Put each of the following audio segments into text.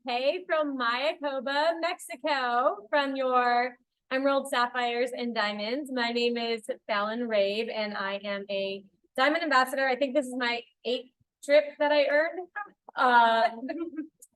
Hey, from Mayakoba, Mexico, from your Emerald, Sapphires, and Diamonds. My name is Phallin Reeb, and I am a Diamond Ambassador. I think this is my 8th trip that I earned.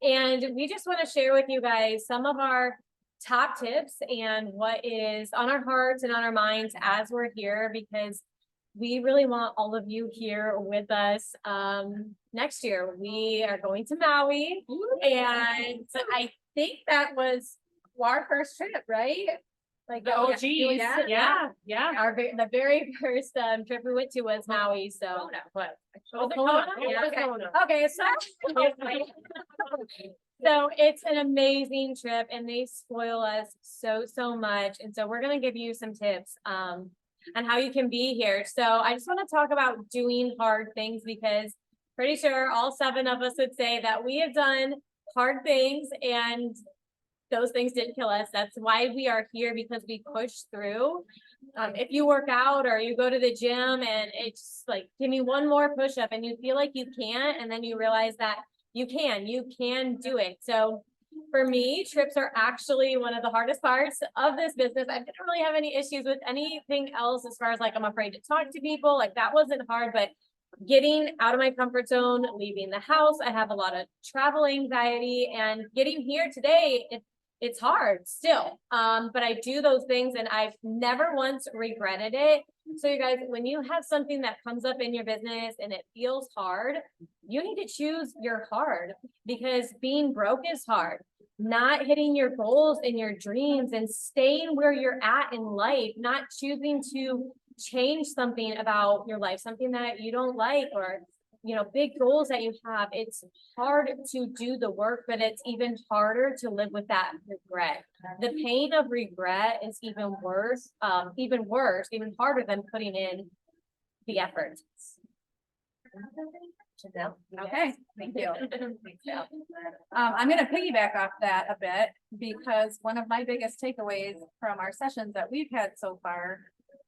And we just want to share with you guys some of our top tips and what is on our hearts and on our minds as we're here, because we really want all of you here with us next year. We are going to Maui, and I think that was our first trip, right? Like the OGs. Yeah. The very first trip we went to was Maui. So what? Okay, so it's an amazing trip, and they spoil us so much. And so we're gonna give you some tips on how you can be here. So I just want to talk about doing hard things, because pretty sure all 7 of us would say that we have done hard things, and those things didn't kill us. That's why we are here, because we push through. If you work out or you go to the gym and it's like, give me one more push-up, and you feel like you can't, and then you realize that you can do it. So for me, trips are actually one of the hardest parts of this business. I didn't really have any issues with anything else as far as like, I'm afraid to talk to people. Like, that wasn't hard, but getting out of my comfort zone, leaving the house, I have a lot of travel anxiety, and getting here today, it's hard still. But I do those things, and I've never once regretted it. So you guys, when you have something that comes up in your business and it feels hard, you need to choose your hard, because being broke is hard. Not hitting your goals and your dreams and staying where you're at in life, not choosing to change something about your life, something that you don't like, or big goals that you have. It's hard to do the work, but it's even harder to live with that regret. The pain of regret is even worse, even harder than putting in the effort. Janell? Okay, thank you. I'm going to piggyback off that a bit, because one of my biggest takeaways from our sessions that we've had so far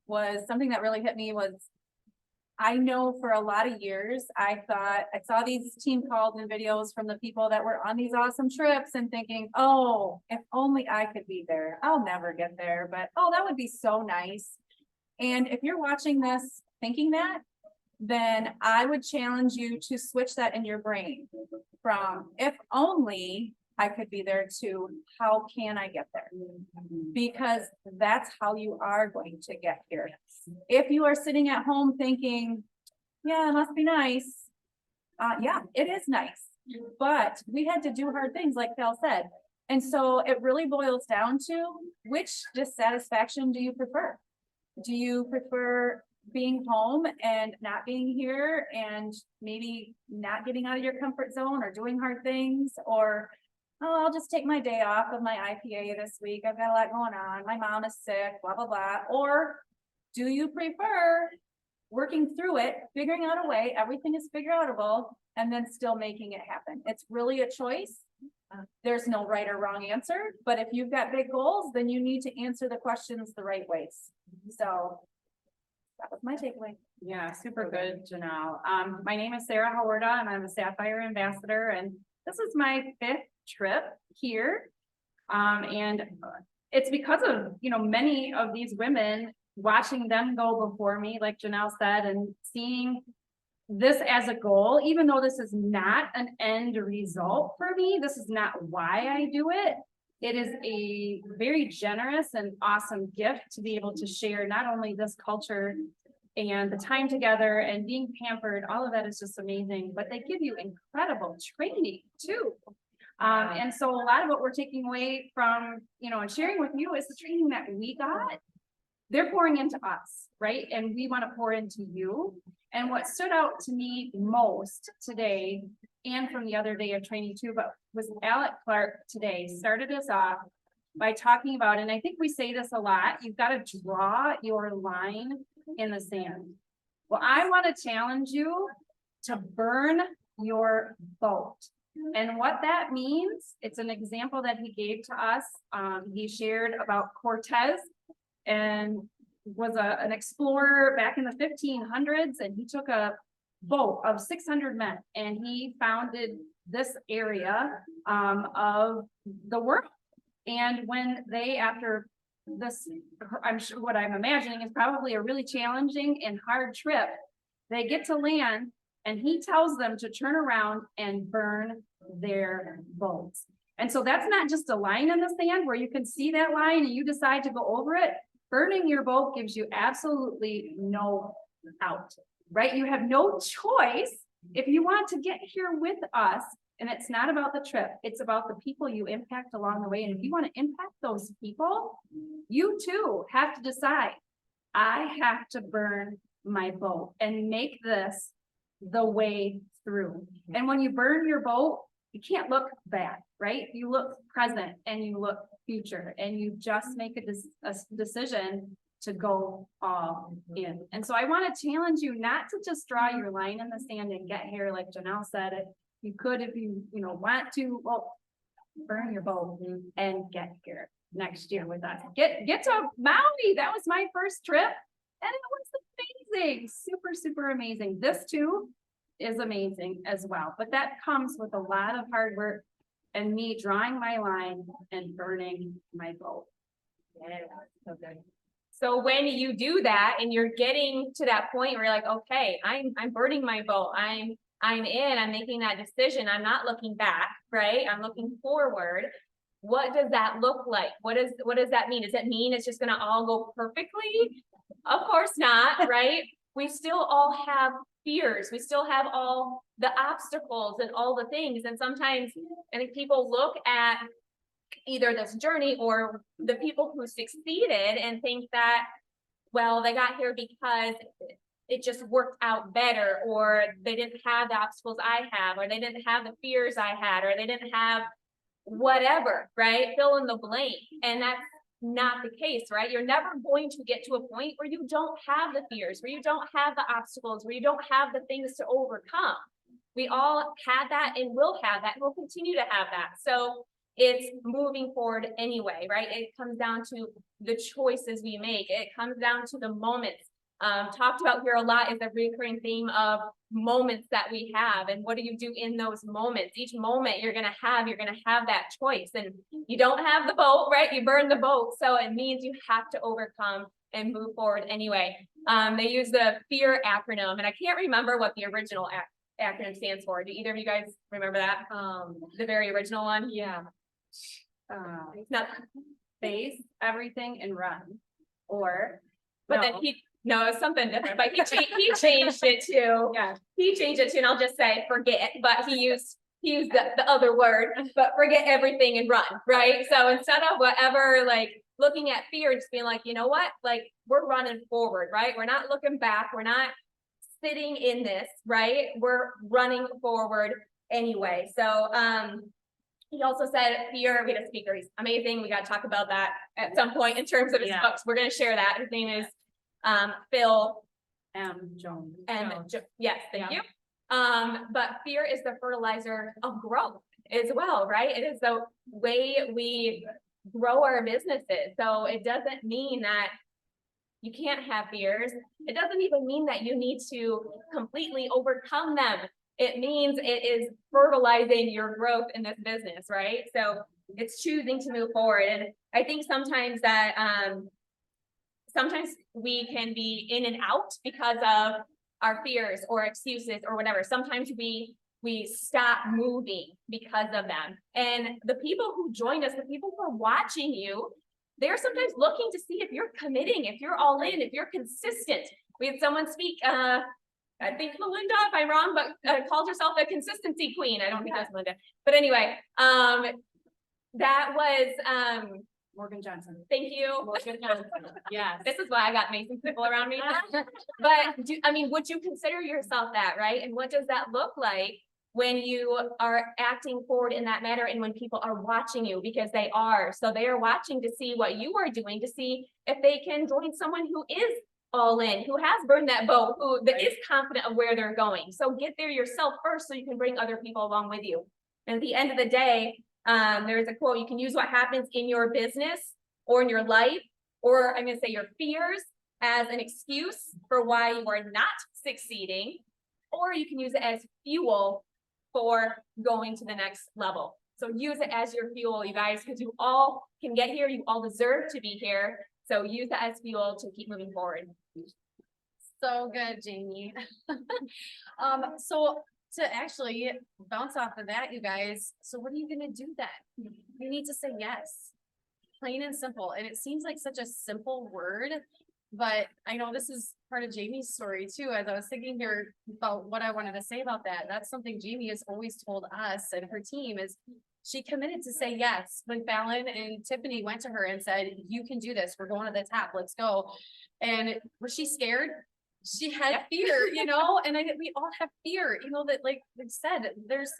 was something that really hit me. Was I know for a lot of years, I saw these team calls and videos from the people that were on these awesome trips, and thinking, oh, if only I could be there. I'll never get there, but oh, that would be so nice. And if you're watching this thinking that, then I would challenge you to switch that in your brain from if only I could be there to how can I get there? Because that's how you are going to get here. If you are sitting at home thinking, yeah, it must be nice. Yeah, it is nice, but we had to do hard things, like Phil said. And so it really boils down to, which dissatisfaction do you prefer? Do you prefer being home and not being here, and maybe not getting out of your comfort zone or doing hard things? Or, oh, I'll just take my day off of my IPA this week. I've got a lot going on. My mom is sick, blah, blah, blah. Or do you prefer working through it, figuring out a way, everything is figure outable, and then still making it happen? It's really a choice. There's no right or wrong answer, but if you've got big goals, then you need to answer the questions the right ways. So that was my takeaway. Yeah, super good, Janell. My name is Sara, and I'm a Sapphire Ambassador, and this is my 5th trip here. And it's because of, many of these women, watching them go before me, like Janell said, and seeing this as a goal, even though this is not an end result for me. This is not why I do it. It is a very generous and awesome gift to be able to share not only this culture and the time together and being pampered, all of that is just amazing, but they give you incredible training too. And so a lot of what we're taking away from, and sharing with you is the training that we got. They're pouring into us, right? And we want to pour into you. And what stood out to me most today, and from the other day of training too, but was Alec Clark today started us off by talking about, and I think we say this a lot, you've got to draw your line in the sand. Well, I want to challenge you to burn your boat. And what that means, it's an example that he gave to us. He shared about Cortez and was an explorer back in the 1500s, and he took a boat of 600 men, and he founded this area of the world. And when they, after this, I'm sure what I'm imagining is probably a really challenging and hard trip, they get to land, and he tells them to turn around and burn their boats. And so that's not just a line in the sand where you can see that line and you decide to go over it. Burning your boat gives you absolutely no out, right? You have no choice if you want to get here with us. And it's not about the trip, it's about the people you impact along the way. And if you want to impact those people, you too have to decide, I have to burn my boat and make this the way through. And when you burn your boat, you can't look back, right? You look present and you look future, and you just make a decision to go all in. And so I want to challenge you not to just draw your line in the sand and get here, like Janell said. It you could, if you want to, well, burn your boat and get here next year with us. Get to Maui. That was my first trip, and it was amazing, super amazing. This too is amazing as well, but that comes with a lot of hard work and me drawing my line and burning my boat. Yeah, so good. So when you do that and you're getting to that point where you're like, okay, I'm burning my boat, I'm making that decision, I'm not looking back, right? I'm looking forward. What does that look like? What does that mean? Does it mean it's just gonna all go perfectly? Of course not, right? We still all have fears. We still have all the obstacles and all the things. And sometimes I think people look at either this journey or the people who succeeded and think that, well, they got here because it just worked out better, or they didn't have the obstacles I have, or they didn't have the fears I had, or they didn't have whatever, right? Fill in the blank. And that's not the case, right? You're never going to get to a point where you don't have the fears, where you don't have the obstacles, where you don't have the things to overcome. We all had that and will have that, and we'll continue to have that. So it's moving forward anyway, right? It comes down to the choices we make. It comes down to the moments. Talked about here a lot is a recurring theme of moments that we have, and what do you do in those moments? Each moment you're gonna have that choice, and you don't have the boat, right? You burn the boat, so it means you have to overcome and move forward anyway. They use the FEAR acronym, and I can't remember what the original acronym stands for. Do either of you guys remember that? The very original one? Yeah. Not Face everything and run, or but then no, it's something different, but he changed it to, yeah, he changed it to, and I'll just say forget, but he used the other word, but forget everything and run, right? So instead of whatever, like looking at fear, just being like, you know what, like we're running forward, right? We're not looking back. We're not sitting in this, right? We're running forward anyway. So, he also said fear, we had a speaker, he's amazing. We got to talk about that at some point in terms of his books. We're going to share that. His name is Phil Jones. Yes, thank you. But fear is the fertilizer of growth as well, right? It is the way we grow our businesses. So it doesn't mean that you can't have fears. It doesn't even mean that you need to completely overcome them. It means it is fertilizing your growth in this business, right? So it's choosing to move forward. And I think sometimes that sometimes we can be in and out because of our fears or excuses or whatever. Sometimes we stop moving because of them. And the people who join us, the people who are watching you, they're sometimes looking to see if you're committing, if you're all in, if you're consistent. We had someone speak, I think Melinda, if I'm wrong, but called herself a consistency queen. I don't think that's Melinda. But anyway, that was Morgan Johnson. Thank you. Morgan Johnson. Yes. This is why I got amazing people around me. But would you consider yourself that, right? And what does that look like when you are acting forward in that manner and when people are watching you, because they are. So they are watching to see what you are doing, to see if they can join someone who is all in, who has burned that boat, that is confident of where they're going. So get there yourself first so you can bring other people along with you. And at the end of the day, there's a quote, you can use what happens in your business or in your life, or I'm going to say your fears as an excuse for why you are not succeeding, or you can use it as fuel for going to the next level. So use it as your fuel, you guys, because you all can get here. You all deserve to be here. So use that as fuel to keep moving forward. So good, Jamie. So to actually bounce off of that, you guys, so what are you gonna do then? You need to say yes. Plain and simple. And it seems like such a simple word, but I know this is part of Jamie's story too. As I was thinking here about what I wanted to say about that, that's something Jamie has always told us and her team is she committed to say yes when Phallin and Tiffany went to her and said, you can do this. We're going to the top. Let's go. And was she scared? She had fear, you know, and we all have fear, you know, that like we said, there's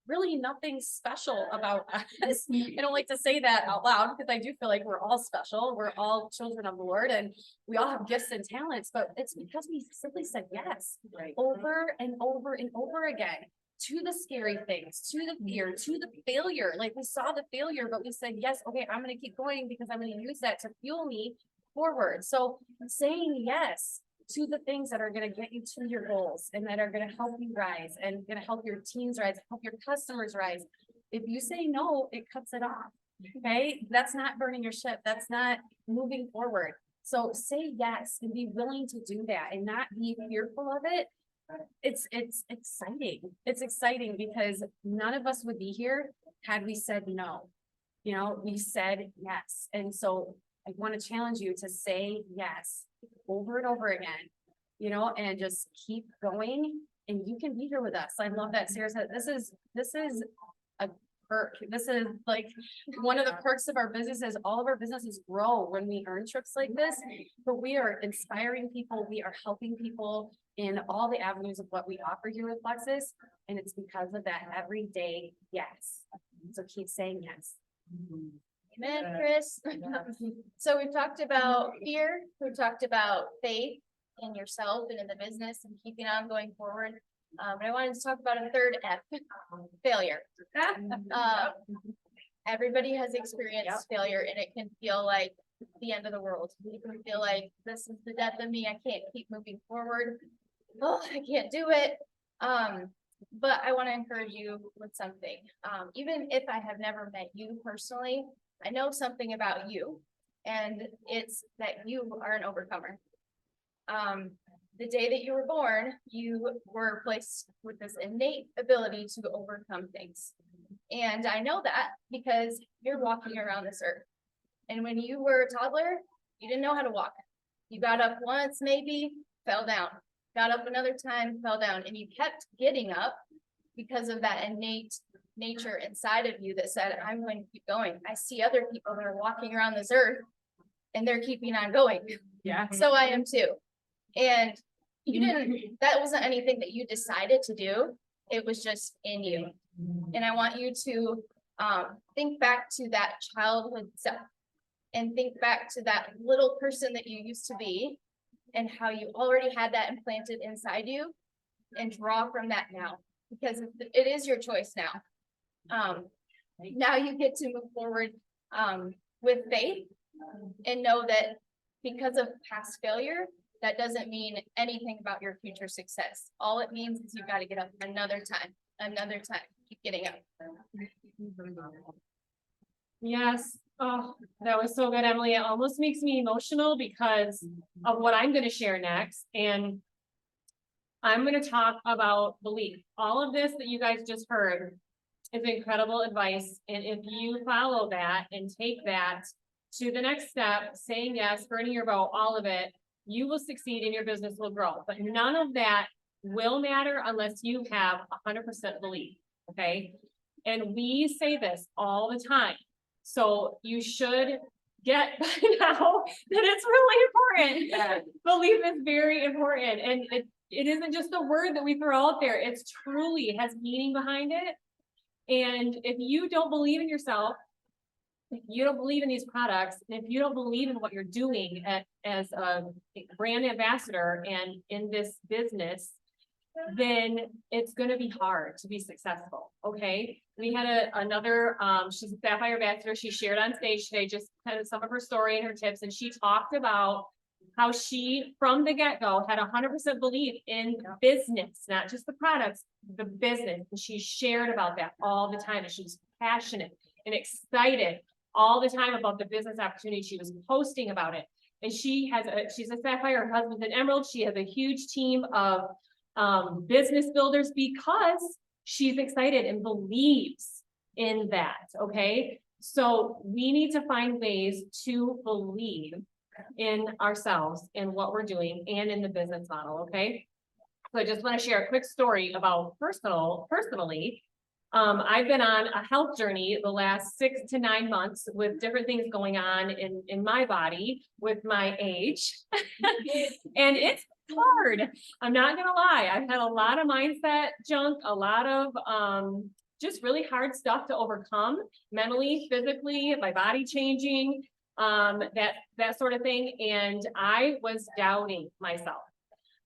really nothing special about us. I don't like to say that out loud because I do feel like we're all special. We're all children of the Lord and we all have gifts and talents, but it's because we simply said yes over and over and over again to the scary things, to the fear, to the failure. Like we saw the failure, but we said, yes, okay, I'm going to keep going because I'm going to use that to fuel me forward. So saying yes to the things that are going to get you to your goals and that are going to help you rise and going to help your teams rise, help your customers rise. If you say no, it cuts it off. Okay. That's not burning your ship. That's not moving forward. So say yes and be willing to do that and not be fearful of it. It's exciting. It's exciting because none of us would be here had we said no. You know, we said yes. And so I want to challenge you to say yes over and over again, you know, and just keep going and you can be here with us. I love that Sarah said, this is a perk. This is like one of the perks of our business is all of our businesses grow when we earn trips like this, but we are inspiring people. We are helping people in all the avenues of what we offer here with Plexus. And it's because of that everyday yes. So keep saying yes. Amen, Chris. So we've talked about fear, we've talked about faith in yourself and in the business and keeping on going forward. But I wanted to talk about a third F, failure. Everybody has experienced failure and it can feel like the end of the world. You can feel like this is the death of me. I can't keep moving forward. Oh, I can't do it. But I want to encourage you with something. Even if I have never met you personally, I know something about you, and it's that you are an overcomer. The day that you were born, you were placed with this innate ability to overcome things. And I know that because you're walking around this earth. And when you were a toddler, you didn't know how to walk. You got up once, maybe, fell down. Got up another time, fell down, and you kept getting up because of that innate nature inside of you that said, I'm going to keep going. I see other people that are walking around this earth and they're keeping on going. Yeah. So I am too. And you didn't, that wasn't anything that you decided to do. It was just in you. And I want you to think back to that childhood self and think back to that little person that you used to be and how you already had that implanted inside you and draw from that now, because it is your choice now. Now you get to move forward with faith and know that because of past failure, that doesn't mean anything about your future success. All it means is you've got to get up another time, keep getting up. Yes. Oh, that was so good, Emily. It almost makes me emotional because of what I'm going to share next. And I'm going to talk about belief. All of this that you guys just heard is incredible advice. And if you follow that and take that to the next step, saying yes, burning your boat, all of it, you will succeed and your business will grow. But none of that will matter unless you have 100% belief. Okay. And we say this all the time. So you should get by now that it's really important. Belief is very important. And it isn't just a word that we throw out there. It's truly, it has meaning behind it. And if you don't believe in yourself, if you don't believe in these products, and if you don't believe in what you're doing as a brand ambassador and in this business, then it's going to be hard to be successful. Okay. We had another, she's a Sapphire ambassador. She shared on stage today, just kind of some of her story and her tips. And she talked about how she, from the get-go, had 100% belief in business, not just the products, the business. And she shared about that all the time. And she was passionate and excited all the time about the business opportunity. She was posting about it. And she's a Sapphire, her husband's an Emerald. She has a huge team of business builders because she's excited and believes in that, okay? So we need to find ways to believe in ourselves and what we're doing and in the business model, okay? So I just want to share a quick story about personally. I've been on a health journey the last 6 to 9 months with different things going on in my body with my age. And it's hard. I'm not gonna lie. I've had a lot of mindset junk, a lot of just really hard stuff to overcome mentally, physically, my body changing, that sort of thing. And I was doubting myself.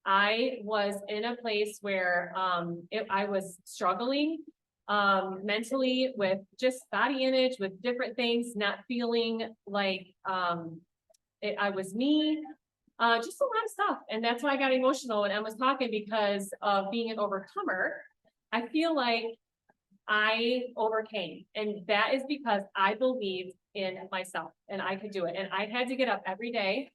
I was in a place where I was struggling mentally with just body image, with different things, not feeling like I was me, just a lot of stuff. And that's why I got emotional when Emma was talking, because of being an overcomer. I feel like I overcame, and that is because I believed in myself and I could do it. And I had to get up every day.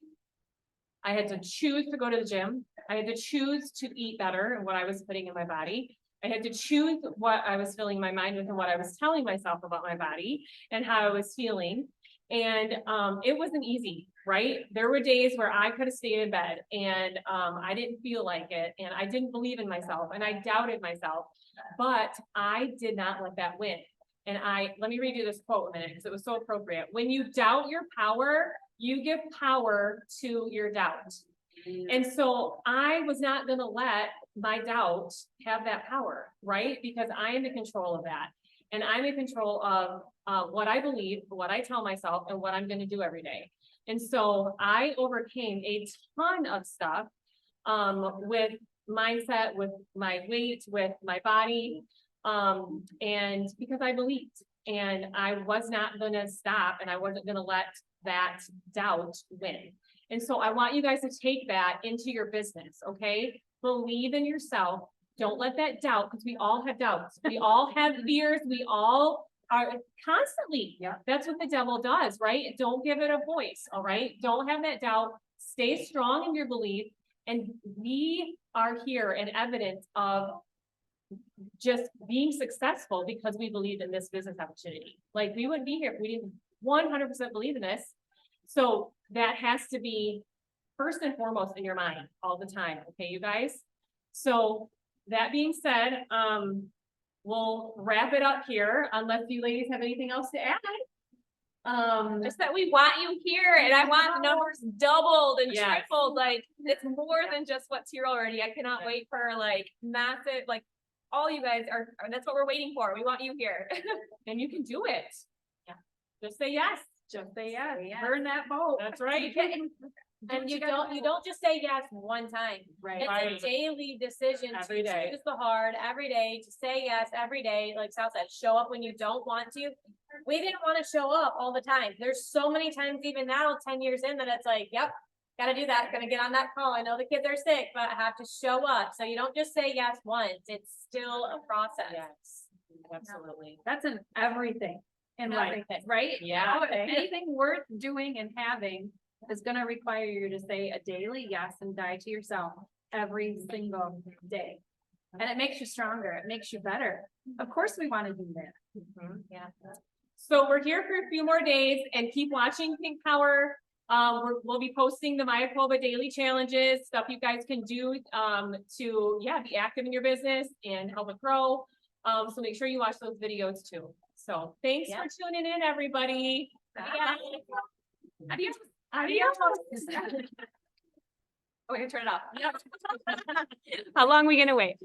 I had to choose to go to the gym. I had to choose to eat better and what I was putting in my body. I had to choose what I was filling my mind with and what I was telling myself about my body and how I was feeling. And it wasn't easy, right? There were days where I could have stayed in bed and I didn't feel like it and I didn't believe in myself and I doubted myself, but I did not let that win. And let me read you this quote a minute because it was so appropriate. When you doubt your power, you give power to your doubt. And so I was not going to let my doubt have that power, right? Because I am in control of that. And I'm in control of what I believe, what I tell myself, and what I'm going to do every day. And so I overcame a ton of stuff with mindset, with my weight, with my body, and because I believed. And I was not going to stop, and I wasn't going to let that doubt win. And so I want you guys to take that into your business, okay? Believe in yourself. Don't let that doubt, because we all have doubts. We all have fears. We all are constantly. Yeah. That's what the devil does, right? Don't give it a voice, all right? Don't have that doubt. Stay strong in your belief. And we are here in evidence of just being successful because we believe in this business opportunity. Like, we wouldn't be here if we didn't 100% believe in this. So that has to be first and foremost in your mind all the time. Okay, you guys? So that being said, we'll wrap it up here unless you ladies have anything else to add. Just that we want you here, and I want numbers doubled and Yes. tripled. Like, it's more than just what's here already. I cannot wait for like massive, like all you guys are, that's what we're waiting for. We want you here. And you can do it. Yeah. Just say yes. Just say yes, Say yes. burn that boat. That's right. And you don't just say yes one time. Right. It's a daily decision Every to day. choose the hard every day, to say yes every day. Like Sal said, show up when you don't want to. We didn't want to show up all the time. There's so many times even now, 10 years in, that it's like, yep, gotta do that. Gonna get on that call. I know the kids are sick, but I have to show up. So you don't just say yes once. It's still a process. Yes, absolutely. That's in everything in life, Everything. right? Yeah. Oh, anything worth doing and having is gonna require you to say a daily yes and die to yourself every single day. And it makes you stronger. It makes you better. Of course we want to do that. Yeah. So we're here for a few more days and keep watching Pink Power. We'll be posting the Mayakoba daily challenges, stuff you guys can do to be active in your business and help it grow. So make sure you watch those videos too. So thanks for tuning in, everybody. Adios. Adios. Oh, we can turn it off. How long are we gonna wait?